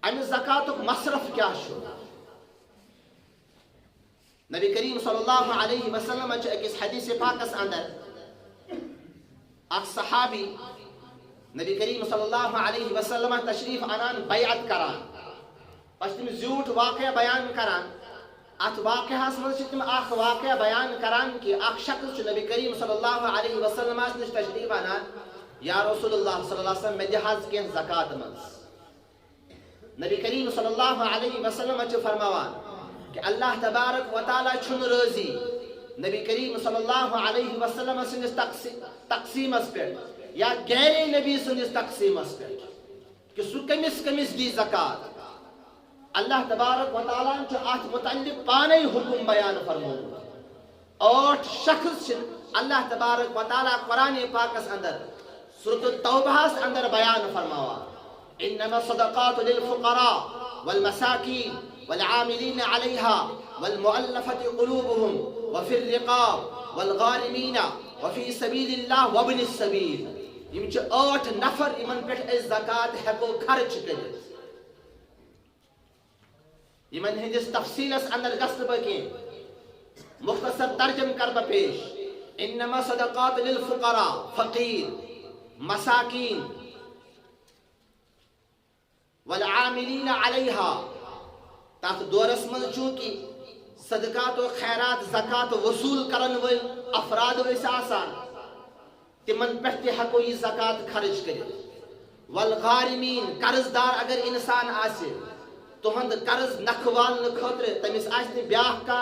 امہ زکاتک مصرف کیا چھُ؟ نبی کریم صلی اللہ علیہ وسلم اکس حدیث پاکس اندر اخ صحابی نبی کریم صلی اللہ علیہ وسلم تشریف انان بیعت کران پس تم زیوٹ واقعہ بیان کران ات واقعہس من تم اخ واقعہ بیان کران کہ اخ شخص نبی کریم صلی اللہ علیہ وسلم نش تشریف انان یا رسول اللہ صلی اللہ علیہ وسلم میں دہاز کی زکات من نبی کریم صلی اللہ علیہ وسلم فرماوان کہ اللہ تبارک و تعالی چھن رضی نبی کریم صلی اللہ علیہ وسلم سندس تقسیمس پہ یا غیر نبی سندس تقسیمس پہ کہ سو کمس کمس دی زکات اللہ تبارک و تعالی چھ ات متعلق پانے حکم بیان فرمون 8 شخص اللہ تبارک و تعالی قرآن پاکس اندر سورۃ التوبہ اندر بیان فرماوا انما الصدقات للفقراء والمساکین والعاملين عليها والمؤلفة قلوبهم وفي الرقاب والغارمين وفي سبيل الله وابن السبيل یم چھ 8 نفر یمن پٹھ اس زکات ہیکو خرچ کرت یمن ہندس تفصیلس اندر گژھن بہ مختصر ترجم کر بہ پیش انما صدقات للفقراء فقیر مساکین والعاملين عليها تات دورس من چونکہ صدقات و خیرات زکات وصول کرن ول افراد ویسے آسان تمن پہ ہکو یہ زکات خرچ کرت والغارمین قرض دار اگر انسان آسے تہند قرض نکھوال خاطر تمس آس بیاہ کا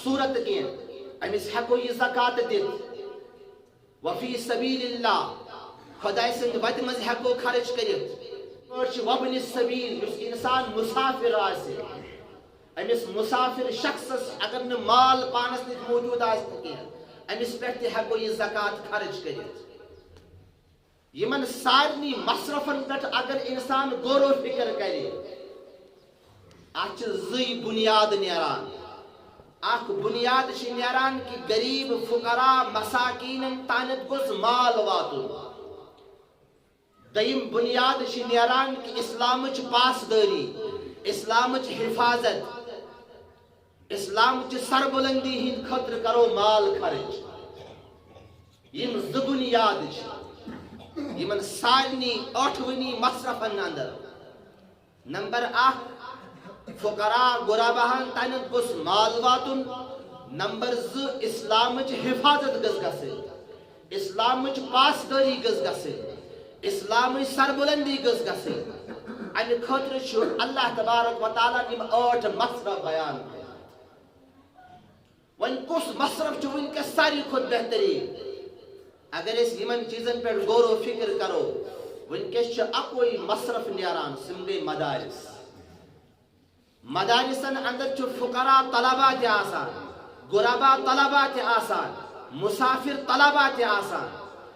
صورت کی امس ہکو یہ زکات دت وفی سبیل اللہ خدائے سند وت مز ہکو خرچ کرت وابن السبیل اس انسان مسافر آسے امس مسافر شخص اگر نہ مال پانس نش موجود امس پہ ہکو یہ زکات خرچ کرت یمن سارنی مصرفن پہ اگر انسان غور و فکر کرے ات زی بنیاد نیران اخ بنیاد نیران کہ غریب فقراء مساکین تانت گوس مال واتن دیم بنیاد نیران کہ اسلام پاسداری اسلام حفاظت اسلام سربلندی ہند خطر کرو مال خرچ یم ز بنیاد یمن سارنی 8ونی مصرفن اندر نمبر 1 فقراء غرباہن تانت گوس مال واتن نمبر 2 اسلام حفاظت گز گژھن اسلام پاسداری گز گژھن اسلام سربلندی گز گژھن امہ خاطر چھ اللہ تبارک و تعالی یم 8 مصرف بیان ون کس مصرف چھ ونکس ساری کھت بہترین اگر اس یمن چیزن پہ غور و فکر کرو ونکس چھ اکوئی مصرف نیران سم گئی مدارس مدارسن اندر چھ فقراء طلبہ تہ آسان غرباء طلبہ تہ آسان مسافر طلبہ تہ آسان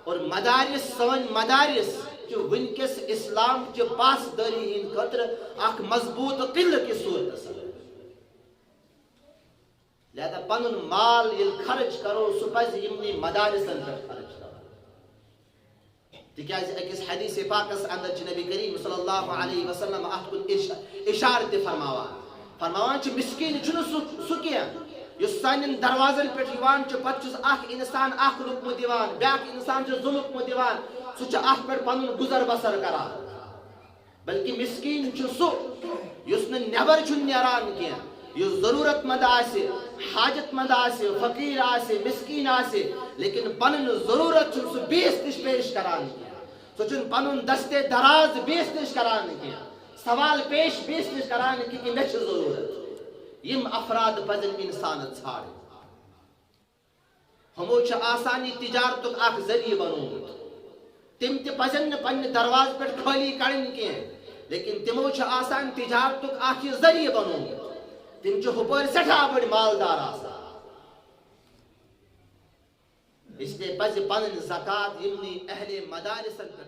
اور مدارس سون مدارس جو ونکس اسلام چہ پاسداری ہند خاطر اخ مضبوط قلعہ کی صورت لہذا پنن مال یل خرچ کرو سہ پز یمنی مدارسن پہ خرچ کرو تکیاز اکس حدیث پاکس اندر چھ نبی کریم صلی اللہ علیہ وسلم ات کن اشارت فرماوان چھ مسکین چھن سہ کینہ یس سانن دروازن پہ یوان چھ پتہ چھس اخ انسان اخ لقمہ دیوان بیاکھ انسان چھ 2 لقمہ دیوان سہ چھ ات پہ پنن گزر بسر کران بلکہ مسکین چھ سہ یس نہ نیبر چھ نیران کینہ یہ ضرورت مند آسے حاجت مند آسے فقیر آسے مسکین آسے لیکن پنن ضرورت چھ سہ بیس نش پیش کران سہ چھ پنن دستے دراز بیس نش کران کینہ سوال پیش بیس نش کران کہ مے چھ ضرورت یم افراد پزن انسان ژھار ہمو چھ آسانی تجارتک اخ ذریعہ بنومت تم تہ پزن پنہ دروازہ پہ خالی کڑن کی لیکن تمو چھ آسان تجارتک اخ ذریعہ بنومت تم چھ ہپر سٹھا بڑ مالدار آسان اس لیے پز پنن زکات یمنی اہل مدارسن پہ